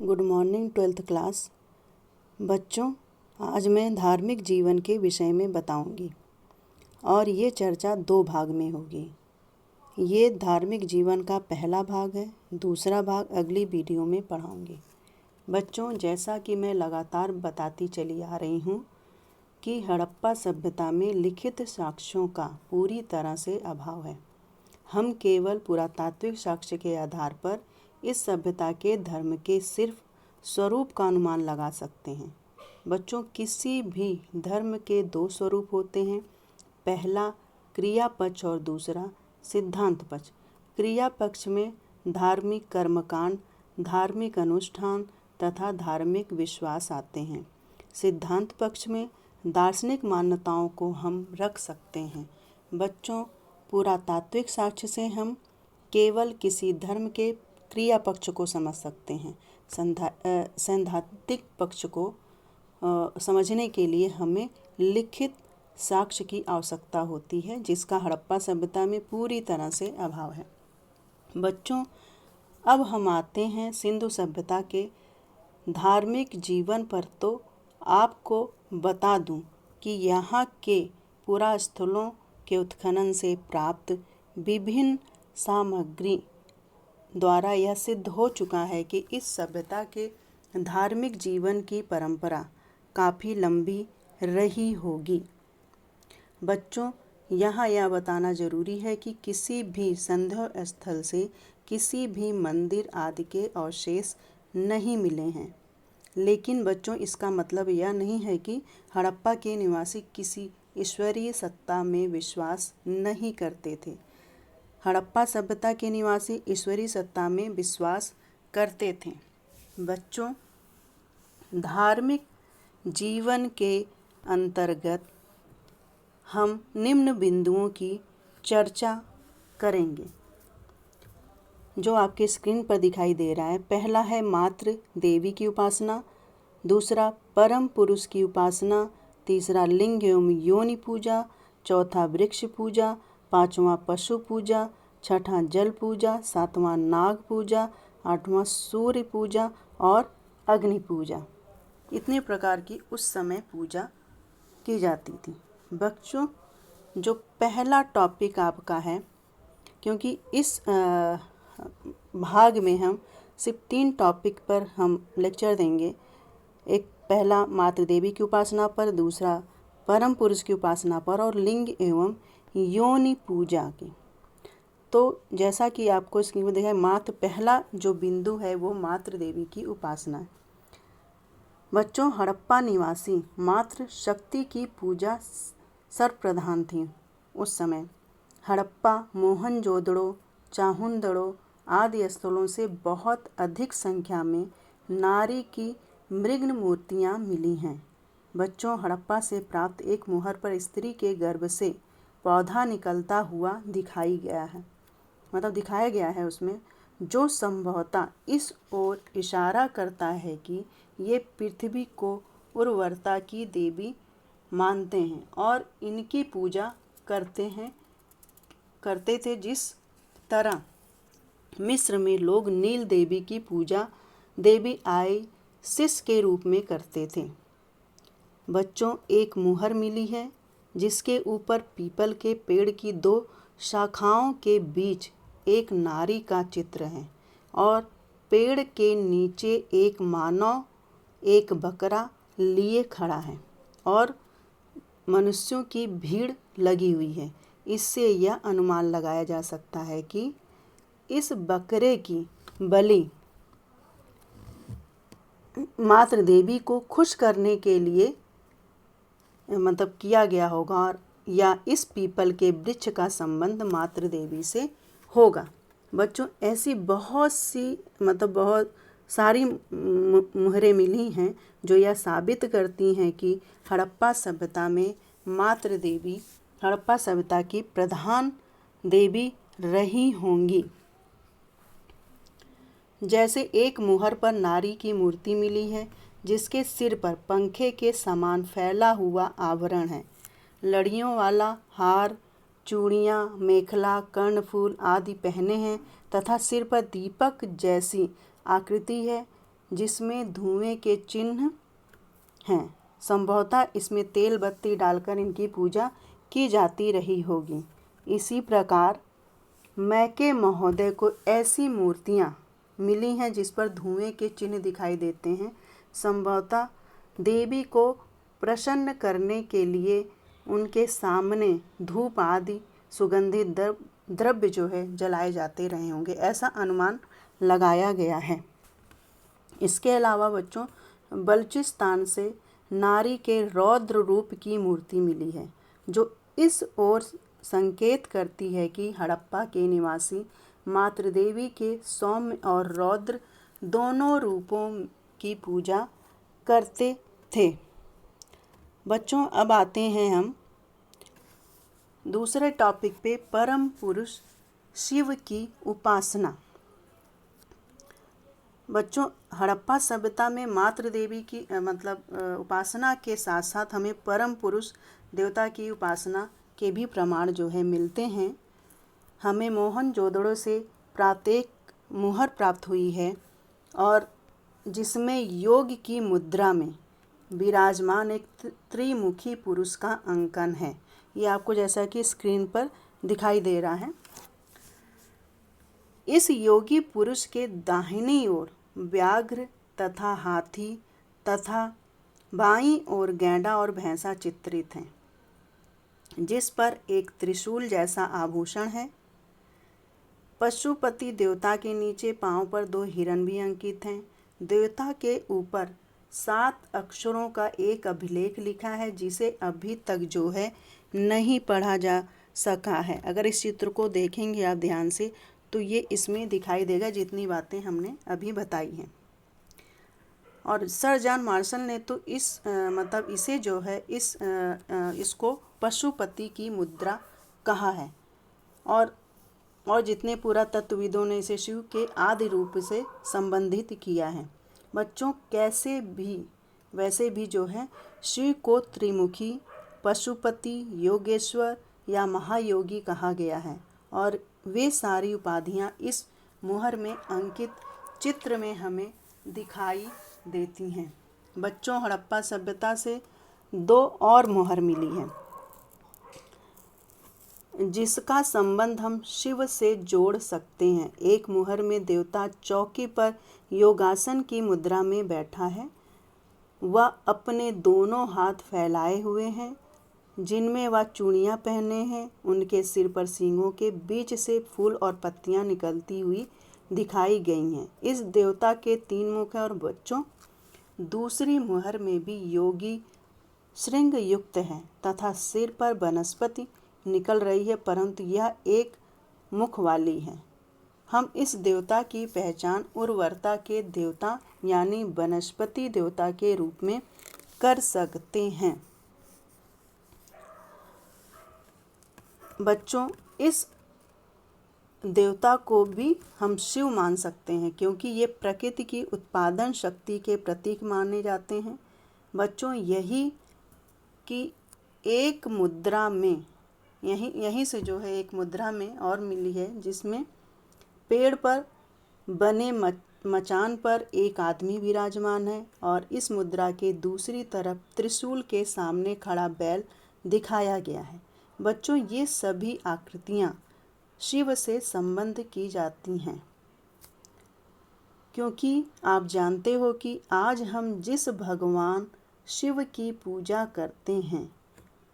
Good morning 12th class. बच्चों, आज मैं धार्मिक जीवन के विषय में बताऊंगी और ये चर्चा 2 भाग में होगी। ये धार्मिक जीवन का पहला भाग है, दूसरा भाग अगली वीडियो में पढ़ाऊंगी। बच्चों, जैसा कि मैं लगातार बताती चली आ रही हूँ कि हड़प्पा सभ्यता में लिखित साक्ष्यों का पूरी तरह से अभाव है। हम केवल पुरातात्विक साक्ष्य के आधार पर इस सभ्यता के धर्म के सिर्फ स्वरूप का अनुमान लगा सकते हैं। बच्चों, किसी भी धर्म के 2 स्वरूप होते हैं, पहला क्रिया पक्ष और दूसरा सिद्धांत पक्ष। क्रिया पक्ष में धार्मिक कर्मकांड, धार्मिक अनुष्ठान तथा धार्मिक विश्वास आते हैं। सिद्धांत पक्ष में दार्शनिक मान्यताओं को हम रख सकते हैं। बच्चों, पुरातात्विक साक्ष्य से हम केवल किसी धर्म के क्रिया पक्ष को समझ सकते हैं। सैद्धांतिक पक्ष को समझने के लिए हमें लिखित साक्ष्य की आवश्यकता होती है, जिसका हड़प्पा सभ्यता में पूरी तरह से अभाव है। बच्चों, अब हम आते हैं सिंधु सभ्यता के धार्मिक जीवन पर। तो आपको बता दूं कि यहाँ के पुरास्थलों के उत्खनन से प्राप्त विभिन्न सामग्री द्वारा यह सिद्ध हो चुका है कि इस सभ्यता के धार्मिक जीवन की परंपरा काफ़ी लंबी रही होगी। बच्चों, यहाँ यह बताना जरूरी है कि किसी भी संदेह स्थल से किसी भी मंदिर आदि के अवशेष नहीं मिले हैं। लेकिन बच्चों, इसका मतलब यह नहीं है कि हड़प्पा के निवासी किसी ईश्वरीय सत्ता में विश्वास नहीं करते थे। हड़प्पा सभ्यता के निवासी ईश्वरीय सत्ता में विश्वास करते थे। बच्चों, धार्मिक जीवन के अंतर्गत हम निम्न बिंदुओं की चर्चा करेंगे, जो आपके स्क्रीन पर दिखाई दे रहा है। पहला है मातृ देवी की उपासना, दूसरा परम पुरुष की उपासना, तीसरा लिंग एवं योनि पूजा, चौथा वृक्ष पूजा, पांचवा पशु पूजा, छठा जल पूजा, सातवां नाग पूजा, आठवां सूर्य पूजा और अग्नि पूजा। इतने प्रकार की उस समय पूजा की जाती थी। बच्चों, जो पहला टॉपिक आपका है, क्योंकि इस भाग में हम सिर्फ 3 टॉपिक पर हम लेक्चर देंगे। एक पहला मातृ देवी की उपासना पर, दूसरा परम पुरुष की उपासना पर और लिंग एवं योनि पूजा की। तो जैसा कि आपको स्क्रीन पर दिखा है, पहला जो बिंदु है वो मातृ देवी की उपासना है। बच्चों, हड़प्पा निवासी मातृ शक्ति की पूजा सर्वप्रधान थी उस समय। हड़प्पा, मोहनजोदड़ो, चाहुंदड़ो आदि स्थलों से बहुत अधिक संख्या में नारी की मृग मूर्तियाँ मिली हैं। बच्चों, हड़प्पा से प्राप्त एक मुहर पर स्त्री के गर्भ से पौधा निकलता हुआ दिखाया गया है उसमें, जो संभवतः इस ओर इशारा करता है कि ये पृथ्वी को उर्वरता की देवी मानते हैं और इनकी पूजा करते थे। जिस तरह मिस्र में लोग नील देवी की पूजा देवी आइसिस के रूप में करते थे। बच्चों, एक मुहर मिली है जिसके ऊपर पीपल के पेड़ की 2 शाखाओं के बीच एक नारी का चित्र है और पेड़ के नीचे एक मानव एक बकरा लिए खड़ा है और मनुष्यों की भीड़ लगी हुई है। इससे यह अनुमान लगाया जा सकता है कि इस बकरे की बलि मातृ देवी को खुश करने के लिए किया गया होगा, और या इस पीपल के वृक्ष का संबंध मातृ देवी से होगा। बच्चों, ऐसी बहुत सारी मुहरें मिली हैं जो यह साबित करती हैं कि हड़प्पा सभ्यता में मातृ देवी हड़प्पा सभ्यता की प्रधान देवी रही होंगी। जैसे एक मुहर पर नारी की मूर्ति मिली है जिसके सिर पर पंखे के समान फैला हुआ आवरण है, लड़ियों वाला हार, चूड़ियाँ, मेखला, कर्णफूल आदि पहने हैं तथा सिर पर दीपक जैसी आकृति है जिसमें धुएं के चिन्ह हैं। संभवतः इसमें तेल बत्ती डालकर इनकी पूजा की जाती रही होगी। इसी प्रकार मैके महोदय को ऐसी मूर्तियाँ मिली हैं जिस पर धुएं के चिन्ह दिखाई देते हैं। संभवतः देवी को प्रसन्न करने के लिए उनके सामने धूप आदि सुगंधित द्रव्य जो है जलाए जाते रहे होंगे, ऐसा अनुमान लगाया गया है। इसके अलावा बच्चों, बलूचिस्तान से नारी के रौद्र रूप की मूर्ति मिली है, जो इस ओर संकेत करती है कि हड़प्पा के निवासी मातृ देवी के सौम्य और रौद्र दोनों रूपों की पूजा करते थे। बच्चों, अब आते हैं हम दूसरे टॉपिक पे, परम पुरुष शिव की उपासना। बच्चों, हड़प्पा सभ्यता में मातृ देवी की उपासना के साथ साथ हमें परम पुरुष देवता की उपासना के भी प्रमाण जो है मिलते हैं। हमें मोहनजोदड़ो से प्राप्त एक मुहर प्राप्त हुई है और जिसमें योग की मुद्रा में विराजमान एक त्रिमुखी पुरुष का अंकन है। ये आपको जैसा कि स्क्रीन पर दिखाई दे रहा है। इस योगी पुरुष के दाहिनी ओर व्याघ्र तथा हाथी तथा बाईं ओर गैंडा और भैंसा चित्रित हैं, जिस पर एक त्रिशूल जैसा आभूषण है। पशुपति देवता के नीचे पांव पर 2 हिरण भी अंकित हैं। देवता के ऊपर 7 अक्षरों का एक अभिलेख लिखा है, जिसे अभी तक जो है नहीं पढ़ा जा सका है। अगर इस चित्र को देखेंगे आप ध्यान से तो ये इसमें दिखाई देगा जितनी बातें हमने अभी बताई हैं। और सर जॉन मार्शल ने तो इसे जो है इसको पशुपति की मुद्रा कहा है। और जितने पुरातत्वविदों ने इसे शिव के आदि रूप से संबंधित किया है। बच्चों, वैसे भी जो है शिव को त्रिमुखी, पशुपति, योगेश्वर या महायोगी कहा गया है और वे सारी उपाधियां इस मुहर में अंकित चित्र में हमें दिखाई देती हैं। बच्चों, हड़प्पा सभ्यता से 2 और मुहर मिली है, जिसका संबंध हम शिव से जोड़ सकते हैं। एक मुहर में देवता चौकी पर योगासन की मुद्रा में बैठा है। वह अपने दोनों हाथ फैलाए हुए हैं, जिनमें वह चूड़ियाँ पहने हैं। उनके सिर पर सींगों के बीच से फूल और पत्तियाँ निकलती हुई दिखाई गई हैं। इस देवता के 3 मुख हैं। और बच्चों, दूसरी मुहर में भी योगी श्रृंग युक्त है तथा सिर पर वनस्पति निकल रही है, परंतु यह एक मुख वाली है। हम इस देवता की पहचान उर्वरता के देवता यानी वनस्पति देवता के रूप में कर सकते हैं। बच्चों, इस देवता को भी हम शिव मान सकते हैं, क्योंकि ये प्रकृति की उत्पादन शक्ति के प्रतीक माने जाते हैं। बच्चों, यही कि एक मुद्रा में यहीं से जो है एक मुद्रा में और मिली है, जिसमें पेड़ पर बने मचान पर एक आदमी विराजमान है और इस मुद्रा के दूसरी तरफ त्रिशूल के सामने खड़ा बैल दिखाया गया है। बच्चों, ये सभी आकृतियाँ शिव से संबंध की जाती हैं, क्योंकि आप जानते हो कि आज हम जिस भगवान शिव की पूजा करते हैं,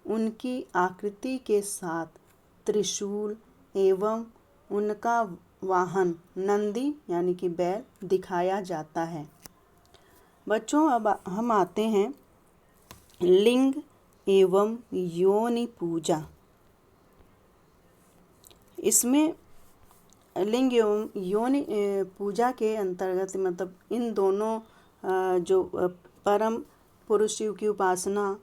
उनकी आकृति के साथ त्रिशूल एवं उनका वाहन नंदी यानी कि बैल दिखाया जाता है। बच्चों, अब हम आते हैं लिंग एवं योनि पूजा। इसमें लिंग एवं योनि पूजा के अंतर्गत इन दोनों जो परम पुरुष शिव की उपासना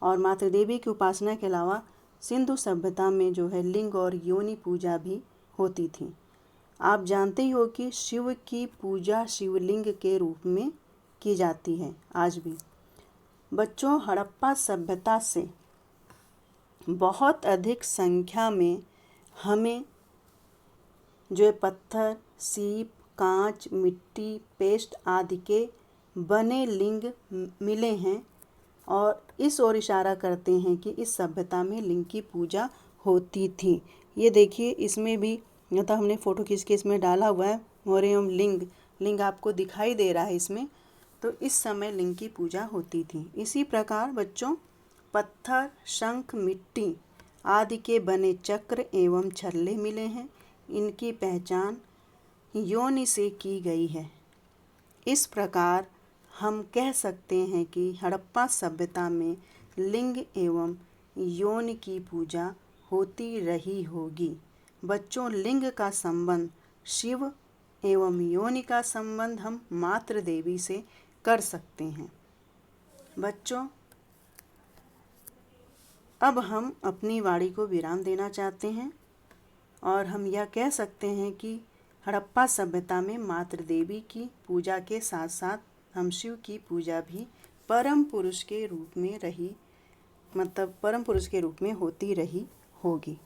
और मातृ देवी की उपासना के अलावा सिंधु सभ्यता में जो है लिंग और योनि पूजा भी होती थी। आप जानते ही हो कि शिव की पूजा शिवलिंग के रूप में की जाती है आज भी। बच्चों, हड़प्पा सभ्यता से बहुत अधिक संख्या में हमें जो है पत्थर, सीप, कांच, मिट्टी, पेस्ट आदि के बने लिंग मिले हैं और इस ओर इशारा करते हैं कि इस सभ्यता में लिंग की पूजा होती थी। ये देखिए, इसमें भी मतलब हमने फ़ोटो खींच के इसमें डाला हुआ है और एवं लिंग आपको दिखाई दे रहा है इसमें। तो इस समय लिंग की पूजा होती थी। इसी प्रकार बच्चों, पत्थर, शंख, मिट्टी आदि के बने चक्र एवं छल्ले मिले हैं। इनकी पहचान योनि से की गई है। इस प्रकार हम कह सकते हैं कि हड़प्पा सभ्यता में लिंग एवं योनि की पूजा होती रही होगी। बच्चों, लिंग का संबंध शिव एवं योनि का संबंध हम मातृ देवी से कर सकते हैं। बच्चों, अब हम अपनी वाणी को विराम देना चाहते हैं और हम यह कह सकते हैं कि हड़प्पा सभ्यता में मातृ देवी की पूजा के साथ साथ हम शिव की पूजा भी परम पुरुष के रूप में होती रही होगी।